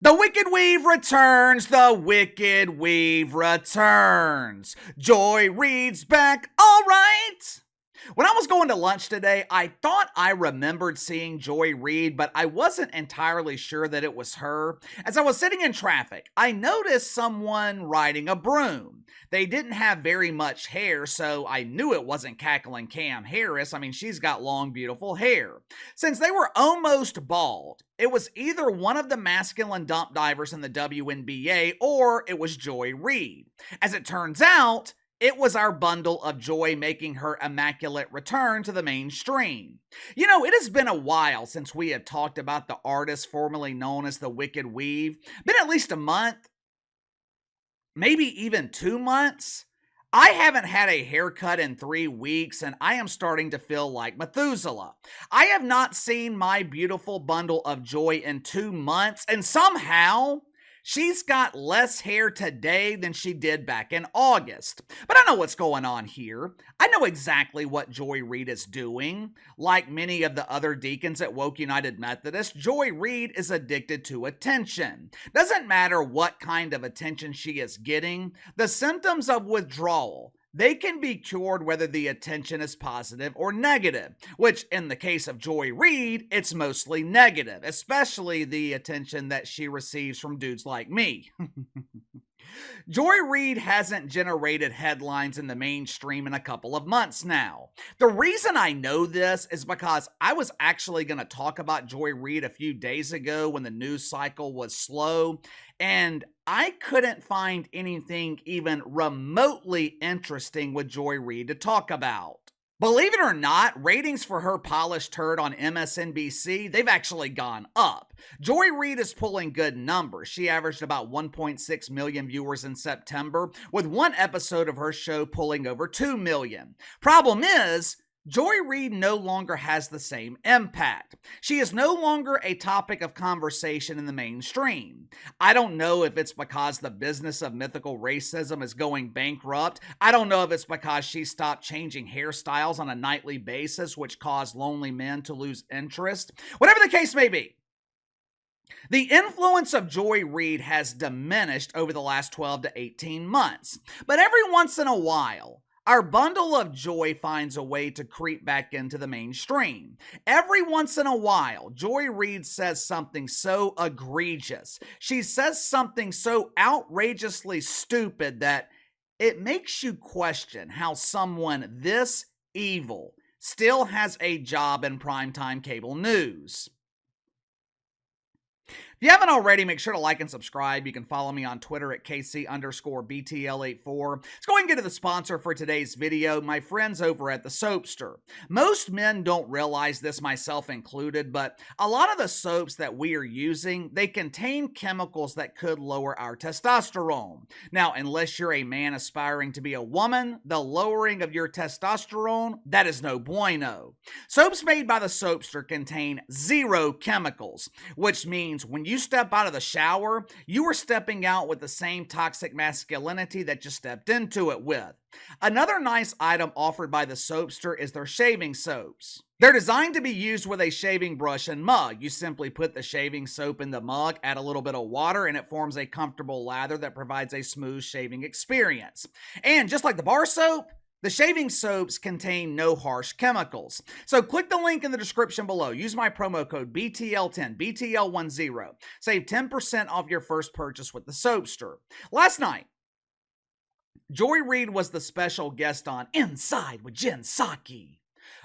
The Wicked Weave returns. The Wicked Weave returns. Joy Reid's back. All right. When I was going to lunch today, I thought I remembered seeing Joy Reid, but I wasn't entirely sure that it was her. As I was sitting in traffic, I noticed someone riding a broom. They didn't have very much hair, so I knew it wasn't cackling Cam Harris. I mean, she's got long, beautiful hair. Since they were almost bald, it was either one of the masculine dump divers in the WNBA or it was Joy Reid. As it turns out, it was our bundle of Joy making her immaculate return to the mainstream. You know, it has been a while since we have talked about the artist formerly known as the Wicked Weave. Been at least a month, maybe even 2 months. I haven't had a haircut in 3 weeks, and I am starting to feel like Methuselah. I have not seen my beautiful bundle of Joy in 2 months, and somehow she's got less hair today than she did back in August. But I know what's going on here. I know exactly what Joy Reid is doing. Like many of the other deacons at Woke United Methodist, Joy Reid is addicted to attention. Doesn't matter what kind of attention she is getting, the symptoms of withdrawal, they can be cured whether the attention is positive or negative, which in the case of Joy Reid, it's mostly negative, especially the attention that she receives from dudes like me. Joy Reid hasn't generated headlines in the mainstream in a couple of months now. The reason I know this is because I was actually going to talk about Joy Reid a few days ago when the news cycle was slow, and I couldn't find anything even remotely interesting with Joy Reid to talk about. Believe it or not, ratings for her polished turd on MSNBC, they've actually gone up. Joy Reid is pulling good numbers. She averaged about 1.6 million viewers in September, with one episode of her show pulling over 2 million. Problem is, Joy Reid no longer has the same impact. She is no longer a topic of conversation in the mainstream. I don't know if it's because the business of mythical racism is going bankrupt. I don't know if it's because she stopped changing hairstyles on a nightly basis, which caused lonely men to lose interest. Whatever the case may be, the influence of Joy Reid has diminished over the last 12 to 18 months. But every once in a while, our bundle of Joy finds a way to creep back into the mainstream. Every once in a while, Joy Reid says something so egregious. She says something so outrageously stupid that it makes you question how someone this evil still has a job in primetime cable news. If you haven't already, make sure to like and subscribe. You can follow me on Twitter at KC_BTL84. Let's go ahead and get to the sponsor for today's video, my friends over at the Soapster. Most men don't realize this, myself included, but a lot of the soaps that we are using, they contain chemicals that could lower our testosterone. Now, unless you're a man aspiring to be a woman, the lowering of your testosterone, that is no bueno. Soaps made by the Soapster contain 0 chemicals, which means when you step out of the shower, you are stepping out with the same toxic masculinity that you stepped into it with. Another nice item offered by the Soapster is their shaving soaps. They're designed to be used with a shaving brush and mug. You simply put the shaving soap in the mug, add a little bit of water, and it forms a comfortable lather that provides a smooth shaving experience. And just like the bar soap, the shaving soaps contain no harsh chemicals. So click the link in the description below. Use my promo code BTL10, BTL10. Save 10% off your first purchase with the Soapster. Last night, Joy Reid was the special guest on Inside with Jen Psaki,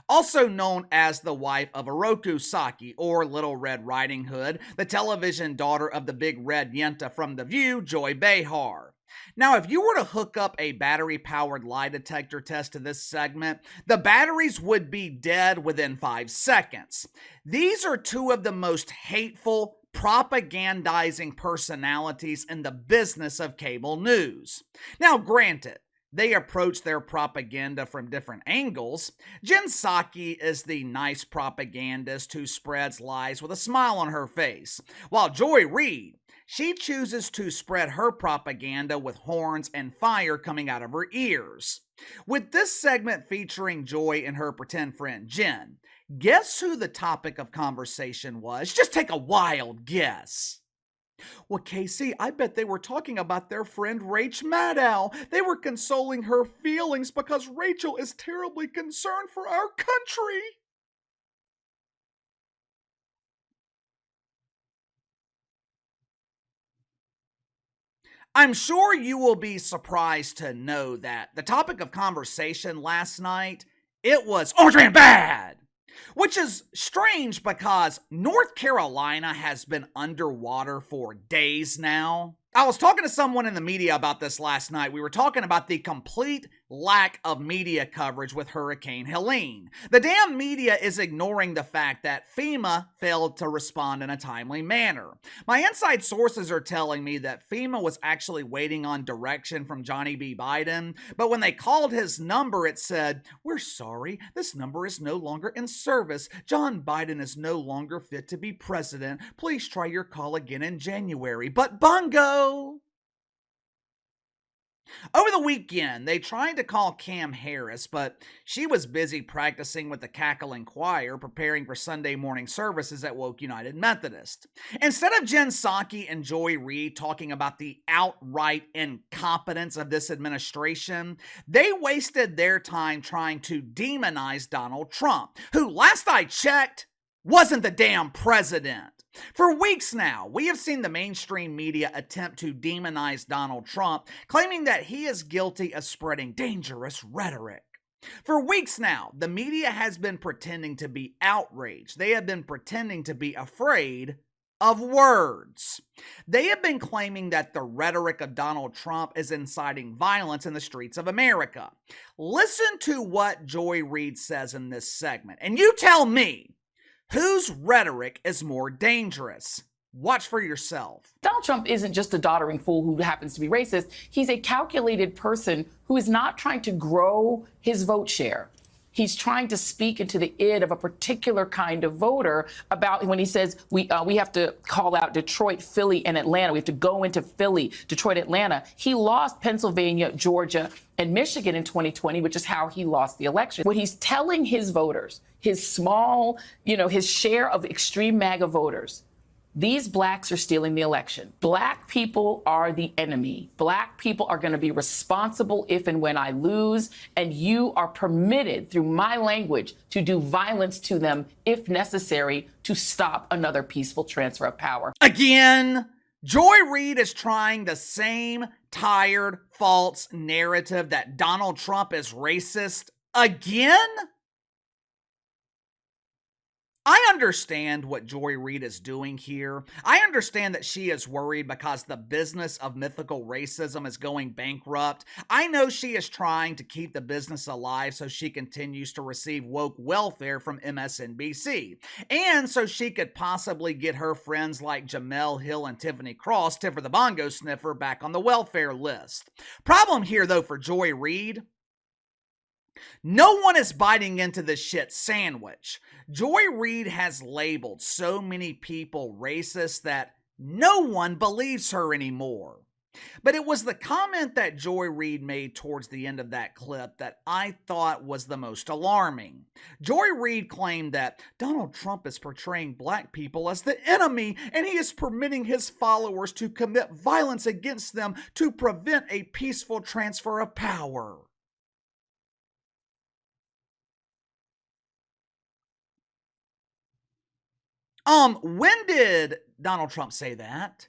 also known as the wife of Oroku Saki, or Little Red Riding Hood, the television daughter of the big red yenta from The View, Joy Behar. Now, if you were to hook up a battery-powered lie detector test to this segment, the batteries would be dead within 5 seconds. These are two of the most hateful, propagandizing personalities in the business of cable news. Now, granted, they approach their propaganda from different angles. Jen Psaki is the nice propagandist who spreads lies with a smile on her face, while Joy Reid, she chooses to spread her propaganda with horns and fire coming out of her ears. With this segment featuring Joy and her pretend friend Jen, guess who the topic of conversation was? Just take a wild guess. Well, Casey, I bet they were talking about their friend Rach Maddow. They were consoling her feelings because Rachel is terribly concerned for our country. I'm sure you will be surprised to know that the topic of conversation last night, it was Orange Man Bad! Which is strange because North Carolina has been underwater for days now. I was talking to someone in the media about this last night. We were talking about the complete lack of media coverage with Hurricane Helene. The damn media is ignoring the fact that FEMA failed to respond in a timely manner. My inside sources are telling me that FEMA was actually waiting on direction from Johnny B. Biden, but when they called his number, it said, "We're sorry, this number is no longer in service. John Biden is no longer fit to be president. Please try your call again in January." But bungo! Over the weekend, they tried to call Cam Harris, but she was busy practicing with the cackling choir, preparing for Sunday morning services at Woke United Methodist. Instead of Jen Psaki and Joy Reid talking about the outright incompetence of this administration, they wasted their time trying to demonize Donald Trump, who, last I checked, wasn't the damn president. For weeks now, we have seen the mainstream media attempt to demonize Donald Trump, claiming that he is guilty of spreading dangerous rhetoric. For weeks now, the media has been pretending to be outraged. They have been pretending to be afraid of words. They have been claiming that the rhetoric of Donald Trump is inciting violence in the streets of America. Listen to what Joy Reid says in this segment, and you tell me, whose rhetoric is more dangerous? Watch for yourself. Donald Trump isn't just a doddering fool who happens to be racist. He's a calculated person who is not trying to grow his vote share. He's trying to speak into the id of a particular kind of voter about when he says we have to call out Detroit, Philly, and Atlanta. We have to go into Philly, Detroit, Atlanta. He lost Pennsylvania, Georgia, and Michigan in 2020, which is how he lost the election. What he's telling his voters, his small, his share of extreme MAGA voters, these blacks are stealing the election. Black people are the enemy. Black people are going to be responsible if and when I lose, and you are permitted through my language to do violence to them if necessary to stop another peaceful transfer of power. Again, Joy Reid is trying the same tired, false narrative that Donald Trump is racist again? I understand what Joy Reid is doing here. I understand that she is worried because the business of mythical racism is going bankrupt. I know she is trying to keep the business alive so she continues to receive woke welfare from MSNBC. And so she could possibly get her friends like Jamel Hill and Tiffany Cross, Tiffer the Bongo Sniffer, back on the welfare list. Problem here, though, for Joy Reid, no one is biting into this shit sandwich. Joy Reid has labeled so many people racist that no one believes her anymore. But it was the comment that Joy Reid made towards the end of that clip that I thought was the most alarming. Joy Reid claimed that Donald Trump is portraying black people as the enemy, and he is permitting his followers to commit violence against them to prevent a peaceful transfer of power. When did Donald Trump say that?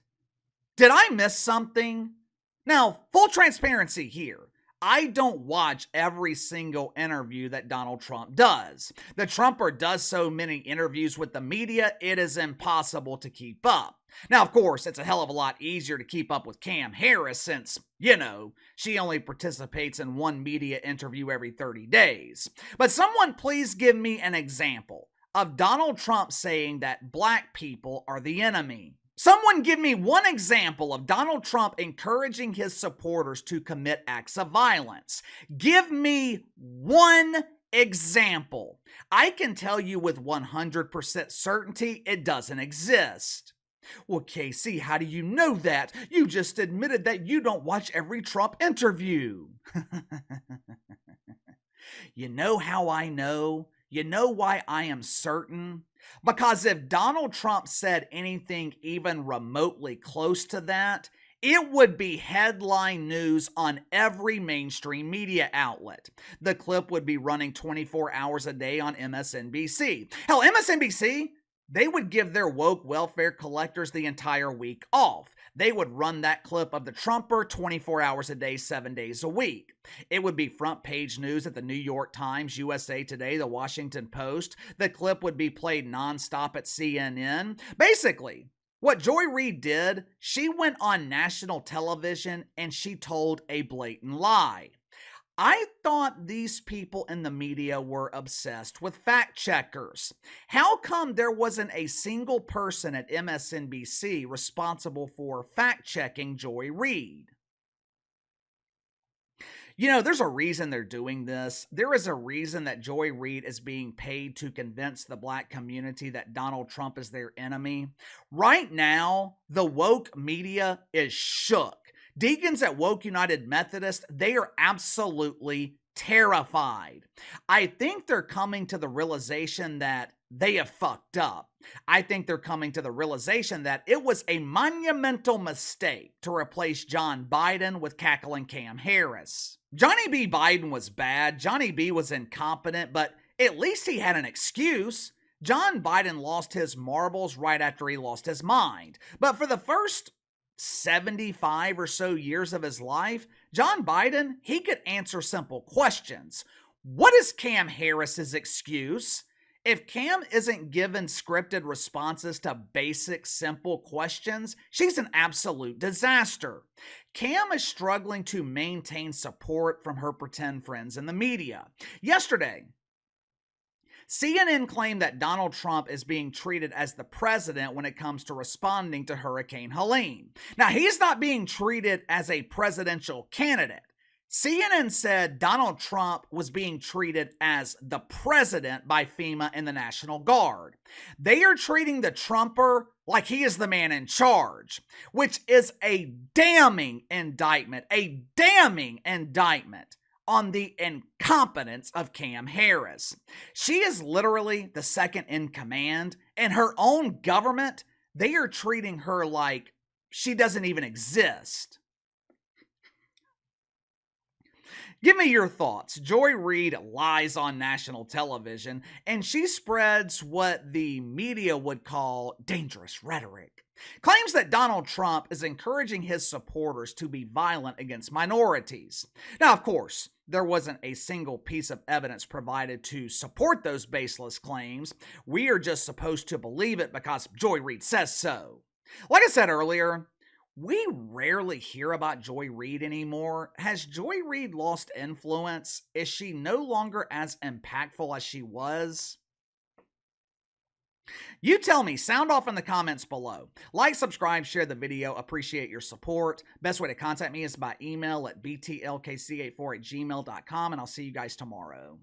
Did I miss something? Now, full transparency here. I don't watch every single interview that Donald Trump does. The Trumper does so many interviews with the media, it is impossible to keep up. Now, of course, it's a hell of a lot easier to keep up with Cam Harris since, she only participates in one media interview every 30 days. But someone please give me an example of Donald Trump saying that black people are the enemy. Someone give me one example of Donald Trump encouraging his supporters to commit acts of violence. Give me one example. I can tell you with 100% certainty it doesn't exist. Well, Casey, how do you know that? You just admitted that you don't watch every Trump interview. You know how I know? You know why I am certain? Because if Donald Trump said anything even remotely close to that, it would be headline news on every mainstream media outlet. The clip would be running 24 hours a day on MSNBC. Hell, MSNBC, they would give their woke welfare collectors the entire week off. They would run that clip of the Trumper 24 hours a day, 7 days a week. It would be front page news at the New York Times, USA Today, the Washington Post. The clip would be played nonstop at CNN. Basically, what Joy Reid did, she went on national television and she told a blatant lie. I thought these people in the media were obsessed with fact checkers. How come there wasn't a single person at MSNBC responsible for fact checking Joy Reid? You know, there's a reason they're doing this. There is a reason that Joy Reid is being paid to convince the black community that Donald Trump is their enemy. Right now, the woke media is shook. Deacons at Woke United Methodist, they are absolutely terrified. I think they're coming to the realization that they have fucked up. I think they're coming to the realization that it was a monumental mistake to replace John Biden with cackling Cam Harris. Johnny B. Biden was bad. Johnny B. was incompetent, but at least he had an excuse. John Biden lost his marbles right after he lost his mind. But for the first 75 or so years of his life, John Biden, he could answer simple questions. What is Cam Harris's excuse? If Cam isn't given scripted responses to basic, simple questions, she's an absolute disaster. Cam is struggling to maintain support from her pretend friends in the media. Yesterday, CNN claimed that Donald Trump is being treated as the president when it comes to responding to Hurricane Helene. Now, he's not being treated as a presidential candidate. CNN said Donald Trump was being treated as the president by FEMA and the National Guard. They are treating the Trumper like he is the man in charge, which is a damning indictment on the incompetence of Cam Harris. She is literally the second in command, and her own government, they are treating her like she doesn't even exist. Give me your thoughts. Joy Reid lies on national television, and she spreads what the media would call dangerous rhetoric. Claims that Donald Trump is encouraging his supporters to be violent against minorities. Now, of course, there wasn't a single piece of evidence provided to support those baseless claims. We are just supposed to believe it because Joy Reid says so. Like I said earlier, we rarely hear about Joy Reid anymore. Has Joy Reid lost influence? Is she no longer as impactful as she was? You tell me. Sound off in the comments below. Like, subscribe, share the video. Appreciate your support. Best way to contact me is by email at btlkc84@gmail.com, and I'll see you guys tomorrow.